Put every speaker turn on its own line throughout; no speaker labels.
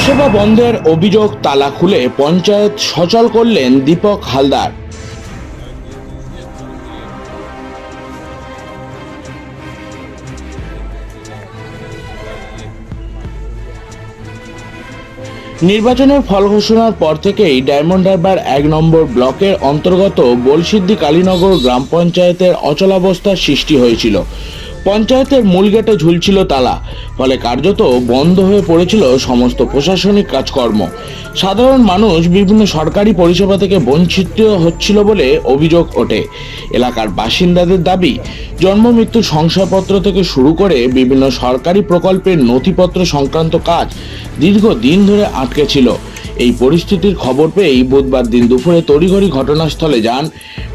পরিষেবা বন্ধের অভিযোগ তালা খুলে পঞ্চায়েত সচল করলেন দীপক হালদার। নির্বাচনের ফল ঘোষণার পর থেকেই ডায়মন্ড হারবার ১ নম্বর ব্লকের অন্তর্গত বলসিদ্ধি কালীনগর গ্রাম পঞ্চায়েতের অচলাবস্থার সৃষ্টি হয়েছিল। পঞ্চায়েতের মূল গেটে ঝুলছিল তালা, ফলে কার্যত বন্ধ হয়ে পড়েছিল সমস্ত প্রশাসনিক কাজকর্ম। সাধারণ মানুষ বিভিন্ন সরকারি পরিষেবা থেকে বঞ্চিত হচ্ছিল বলে অভিযোগ ওঠে। এলাকার বাসিন্দাদের দাবি, জন্ম মৃত্যু শংসাপত্র থেকে শুরু করে বিভিন্ন সরকারি প্রকল্পের নথিপত্র সংক্রান্ত কাজ দীর্ঘদিন ধরে আটকে ছিল। এই পরিস্থিতির খবর পেয়েই বুধবার দিন দুপুরে তড়িঘড়ি ঘটনাস্থলে যান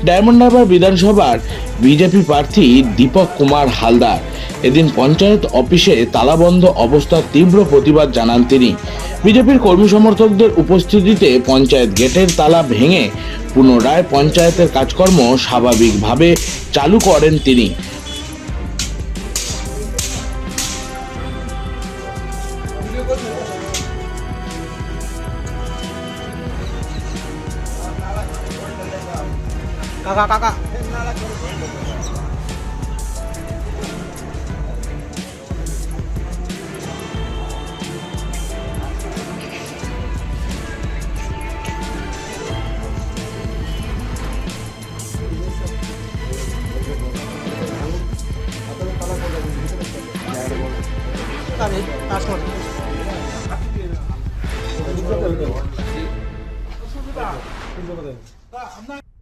ডায়মন্ড হারবার বিধানসভার বিজেপি প্রার্থী দীপক কুমার হালদার। এদিন পঞ্চায়েত অফিসে তালাবন্ধ অবস্থার তীব্র প্রতিবাদ জানান তিনি। বিজেপির কর্মী সমর্থকদের উপস্থিতিতে পঞ্চায়েত গেটের তালা ভেঙে পুনরায় পঞ্চায়েতের কাজকর্ম স্বাভাবিকভাবে চালু করেন তিনি।
কাকা কাকা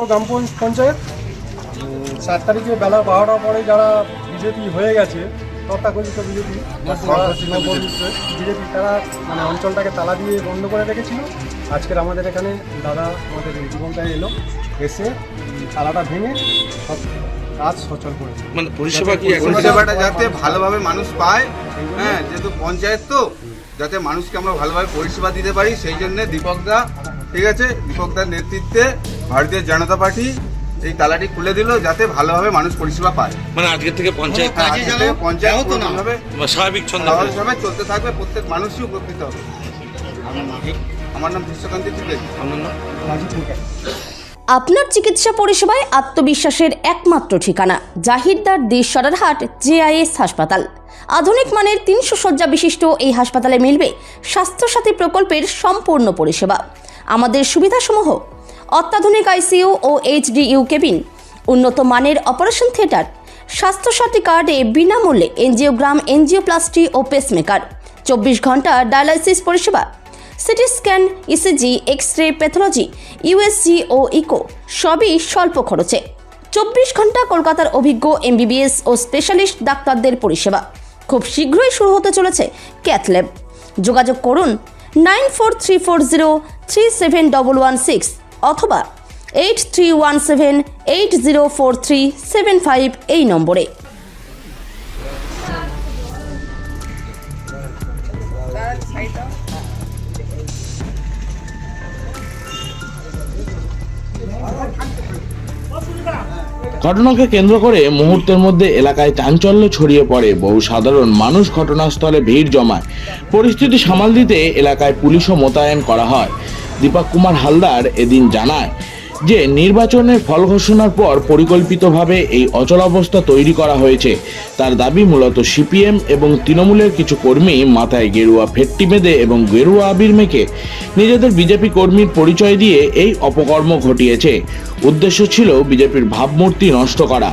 গ্রাম পঞ্চায়েত 7 তারিখে বেলা 12টার পরে যারা বিজেপি হয়ে গেছে, তথাকথিত বিজেপি তারা মানে অঞ্চলটাকে তালা দিয়ে বন্ধ করে রেখেছিল। আজকের আমাদের এখানে দাদা আমাদের জীবনটায় এলো, এসে তালাটা ভেঙে সব কাজ সচল করে,
মানে
পরিষেবাটা যাতে ভালোভাবে মানুষ পায়, হ্যাঁ, যেহেতু পঞ্চায়েত তো যাতে মানুষকে আমরা ভালোভাবে পরিষেবা দিতে পারি, সেই জন্য দীপকদা, ঠিক আছে, দীপকদার নেতৃত্বে ভারতীয় জনতা পার্টি এই তালাটি খুলে দিল যাতে ভালোভাবে মানুষ পরিষেবা পায়।
মানে আজকে থেকে পঞ্চায়েত স্বাভাবিক
স্বাভাবিকভাবে চলতে থাকবে, প্রত্যেক মানুষই উপকৃত হবে। আমার নাম বিশ্বকান্তি ত্রিবেদী।
আপনার চিকিৎসা পরিষেবায় আত্মবিশ্বাসের একমাত্র ঠিকানা জাহিরদার দেশ সরারহাট জেআইএস হাসপাতাল। আধুনিক মানের 300 শয্যা বিশিষ্ট এই হাসপাতালে মিলবে স্বাস্থ্যসাথী প্রকল্পের সম্পূর্ণ পরিষেবা। আমাদের সুবিধাসমূহ: অত্যাধুনিক আইসিইউ ও এইচডিইউ কেবিন, উন্নত মানের অপারেশন থিয়েটার, স্বাস্থ্যসাথী কার্ডে বিনামূল্যে এনজিওগ্রাম, এনজিওপ্লাস্টি ও পেসমেকার, 24 ঘন্টা ডায়ালাইসিস পরিষেবা, CT scan, ECG, X ray, pathology, USG ও ইকো, সবই স্বল্প খরচে। 24 ঘন্টা কলকাতার অভিজ্ঞ এমবিবিএস ও স্পেশালিস্ট ডাক্তারদের পরিষেবা। খুব শীঘ্রই শুরু হতে চলেছে ক্যাথ ল্যাব। যোগাযোগ করুন 9434037116 অথবা 8317804375 এই নম্বরে।
ঘটনাকে কেন্দ্র করে মুহূর্তের মধ্যে এলাকায় চাঞ্চল্য ছড়িয়ে পড়ে। বহু সাধারণ মানুষ ঘটনাস্থলে ভিড় জমায়। পরিস্থিতি সামাল দিতে এলাকায় পুলিশও মোতায়েন করা হয়। দীপক কুমার হালদার এদিন জানায় যে নির্বাচনের ফল ঘোষণার পর পরিকল্পিতভাবে এই অচলাবস্থা তৈরি করা হয়েছে। তার দাবি, মূলত সিপিএম এবং তৃণমূলের কিছু কর্মী মাথায় গেরুয়া ফেট্টি বেঁধে এবং গেরুয়া আবির মেখে নিজেদের বিজেপি কর্মীর পরিচয় দিয়ে এই অপকর্ম ঘটিয়েছে। উদ্দেশ্য ছিল বিজেপির ভাবমূর্তি নষ্ট করা,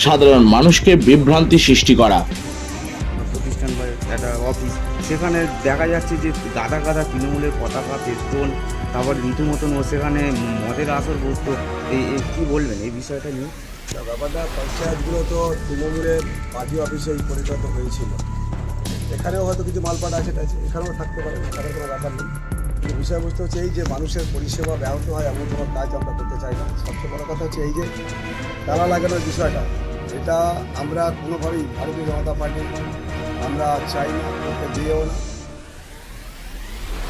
সাধারণ মানুষকে বিভ্রান্তি সৃষ্টি করা।
প্রতিষ্ঠান বা একটা অফিস, সেখানে দেখা যাচ্ছে যে গাদা গাদা তৃণমূলের পতাকা, পেস্টন, তারপর রীতিমতন ও সেখানে মদের আসর বসতো। এই কী বলবেন এই বিষয়টা নিয়ে?
ব্যাপারটা, পঞ্চায়েতগুলো তো তৃণমূলের পার্টি অফিসেই পরিণত হয়েছিল। এখানেও হয়তো কিছু মালপাট আছে, এখানেও থাকতে পারে, তাদের কোনো ব্যাপার নেই। কিন্তু বিষয়বস্তু হচ্ছে এই যে মানুষের পরিষেবা ব্যাহত হয় এমন কোনো কাজ আমরা করতে চাই না। সবচেয়ে বড় কথা হচ্ছে এই যে তালা লাগানোর বিষয়টা, এটা আমরা কোনোভাবেই ভারতীয় জনতা পার্টি আমরা চাই না, করতে দিয়েও না।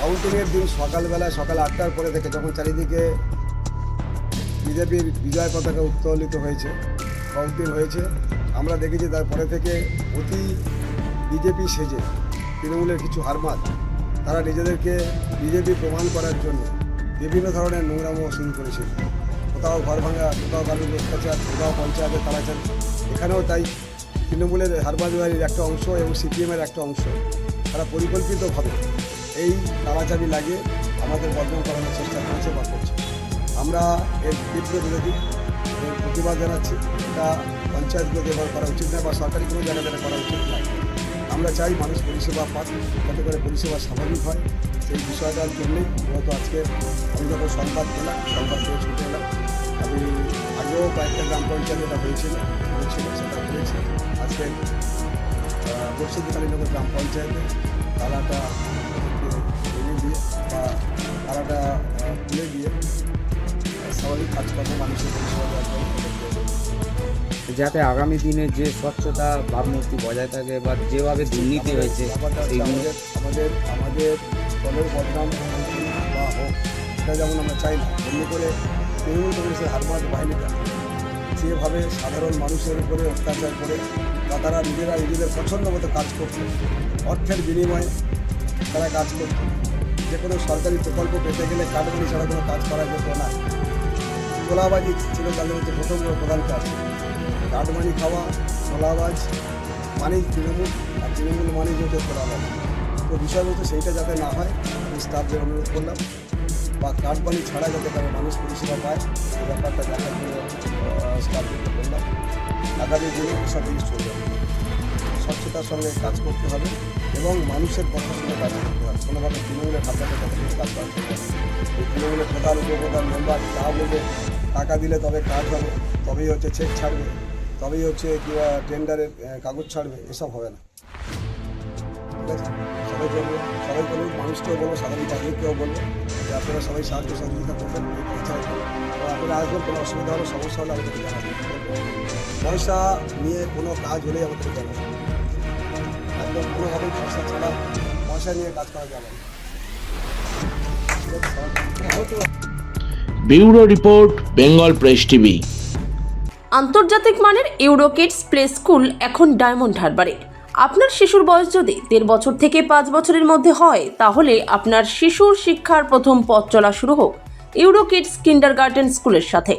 কাউন্টিংয়ের দিন সকালবেলায় সকাল 8টার পরে থেকে যখন চারিদিকে বিজেপির বিজয় পতাকা উত্তোলিত হয়েছে, কাউন্টিং হয়েছে, আমরা দেখেছি তারপরে থেকে অতি বিজেপি সেজে তৃণমূলের কিছু হারমাত তারা নিজেদেরকে বিজেপি প্রমাণ করার জন্য বিভিন্ন ধরনের নোংরামো শুরু করেছিল। কোথাও ঘর ভাঙা, কোথাও কারোর অত্যাচার, কোথাও পঞ্চায়েতের তালাচালি। এখানেও তাই তৃণমূলের হারবাজবাড়ির একটা অংশ এবং সিপিএমের একটা অংশ তারা পরিকল্পিতভাবে এই তালাচাবি লাগিয়ে আমাদের বদনাম করানোর চেষ্টা করেছে বা করছে। আমরা এর তীব্র বিরোধী, এর প্রতিবাদ জানাচ্ছি। এটা পঞ্চায়েতগুলোতে এবার করা উচিত না বা সরকারি কোনো জায়গায় করা উচিত না। আমরা চাই মানুষ পরিষেবা পাক, যাতে করে পরিষেবা স্বাভাবিক হয়। সেই বিষয়টার জন্যই মূলত আজকে আমি যখন সংবাদ পেলাম, সংবাদ পেয়ে ছুটে এলাম। আমি আগেও কয়েকটা গ্রাম পঞ্চায়েত এটা হয়েছিল সেটা হয়েছে। আজকে বর্ষিদি কালীনগর গ্রাম পঞ্চায়েতে তালাটা ভেঙে দিয়ে বা তালাটা খুলে দিয়ে স্বাভাবিক কাজকর্ম মানুষের পরিষেবা দেওয়ার জন্য
যাতে আগামী দিনে যে স্বচ্ছতা ভাবমূর্তি বজায় থাকে বা যেভাবে দুর্নীতি হয়েছে
ব্যাপারটা হচ্ছে
সেইগুলো
আমাদের দলের বদনাম বা হোক, এটা যেমন আমরা চাই না, এমনি করে তৃণমূল কংগ্রেসের হারমাজ বাহিনীটা যেভাবে সাধারণ মানুষের উপরে অত্যাচার করে বা তারা নিজেদের পছন্দ মতো কাজ করত, অর্থের বিনিময়ে তারা কাজ করত। যে কোনো সরকারি প্রকল্প পেতে গেলে কাঠমানি ছাড়া কোনো কাজ করা যেত না। তোলাবাজি ছিল তাদের মধ্যে প্রধান কাজ। কাঠমানি খাওয়া, তোলাবাজ মানেই তৃণমূল, আর তৃণমূল মানেই হচ্ছে তোলাবাজ। তো বিষয়বস্তু সেইটা যাতে না হয় আমি স্টাফদের অনুরোধ করলাম, বা কাঠমানি ছাড়া যাতে তারা মানুষ পরিষেবা পায় এই ব্যাপারটা দেখার জন্য স্টাফদেরকে বললাম। আগামী দিনে এসব জিনিস চলবে, স্বচ্ছতার সঙ্গে কাজ করতে হবে এবং মানুষের কথা শুনে কাজ করতে হবে। কোনোভাবে তৃণমূলের হাতাতে কথা শুনে কাজ করা হবে। এই তৃণমূলের প্রধান উপপ্রধান মেম্বার যা বলবে টাকা দিলে তবে কাজ হবে, তবেই হচ্ছে চেক ছাড়বে, তবেই হচ্ছে কিংবা টেন্ডারের কাগজ ছাড়বে, এসব হবে না। ঠিক আছে, সবাই বলবো, সবাই বলুন, মানুষকেও বলবো, সাধারণ পাবলিককেও বলবো যে আপনারা সবাই সাহায্য সহযোগিতা করবেন। আপনারা আসবেন, কোনো অসুবিধা হলে সমস্যা হলে আমাদেরকে জানাবেন। পয়সা নিয়ে কোনো কাজ হলে আমাদেরকে জানাবেন, একদম কোনোভাবেই পয়সা ছাড়া পয়সা নিয়ে কাজ করা যাবে না।
Bureau report, Bengal press TV.
আন্তর্জাতিক মানের ইউরো কিডস প্লে স্কুল এখন ডায়মন্ড হারবারে। আপনার শিশুর বয়স যদি 1.5 বছর থেকে 5 বছরের মধ্যে হয়, তাহলে আপনার শিশুর শিক্ষার প্রথম পথ চলা শুরু হোক ইউরো কিডস কিন্ডারগার্টেন স্কুলের সাথে।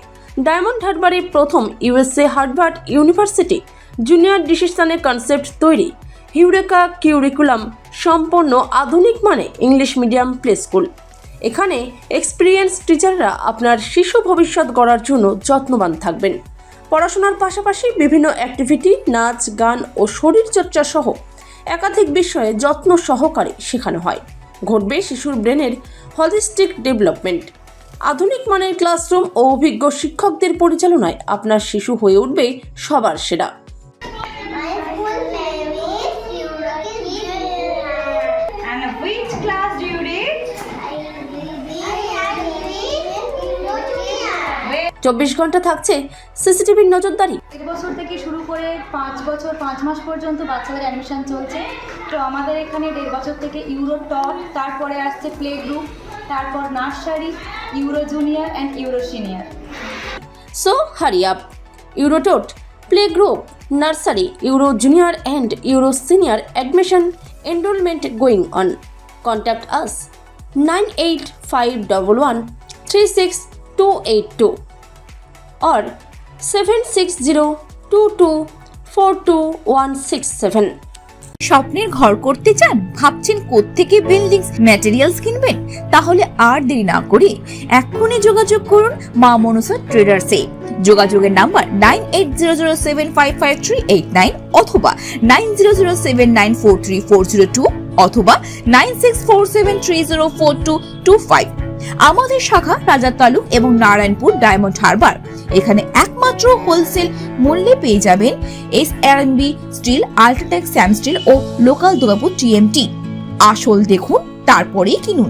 ডায়মন্ড হারবারে প্রথম ইউএসএ হার্ভার্ড ইউনিভার্সিটি জুনিয়র ডিসিশনে কনসেপ্ট তৈরি হিউরেকা কিউরিকুলাম সম্পন্ন আধুনিক মানে ইংলিশ মিডিয়াম প্লে স্কুল। এখানে এক্সপিরিয়েন্স টিচাররা আপনার শিশু ভবিষ্যৎ গড়ার জন্য যত্নবান থাকবেন। পড়াশোনার পাশাপাশি বিভিন্ন অ্যাক্টিভিটি, নাচ, গান ও শরীরচর্চা সহ একাধিক বিষয়ে যত্ন সহকারে শেখানো হয়। ঘটবে শিশুর ব্রেনের হলিস্টিক ডেভেলপমেন্ট। আধুনিক মানের ক্লাসরুম ও অভিজ্ঞ শিক্ষকদের পরিচালনায় আপনার শিশু হয়ে উঠবে সবার সেরা।
And which class do you read?
24 ঘন্টা থাকছে সিসিটিভির নজরদারি।
1 বছর থেকে শুরু করে 5 বছর 5 মাস পর্যন্ত বাচ্চাদের অ্যাডমিশন চলছে। তো আমাদের এখানে 1.5 বছর থেকে ইউরো টপ, তারপরে আসছে প্লে গ্রুপ, তারপর nursery, euro junior and euro senior.
So hurry up. Eurotot, Playgroup, Nursery, Euro Junior and Euro Senior admission enrollment going on. Contact us 98511 36282 or 7602242167.
স্বপ্নের ঘর করতে চান? ভাবছেন কোত্থেকে বিল্ডিং ম্যাটেরিয়ালস কিনবেন? তাহলে আর দেরি না করে এক্ষুনি যোগাযোগ করুন মা মনসা ট্রেডার্সে। যোগাযোগের নাম্বার 9800755389 অথবা 9007943402 অথবা 9647304225। আমাদের শাখা রাজা তালুক এবং নারায়ণপুর ডায়মন্ড হারবার। এখানে একমাত্র হোলসেল মূল্যে পেয়ে যাবেন SRMB steel, UltraTech, Shyam steel ও লোকাল দুর্গাপুর TMT। আসল দেখুন, তারপরেই কিনুন।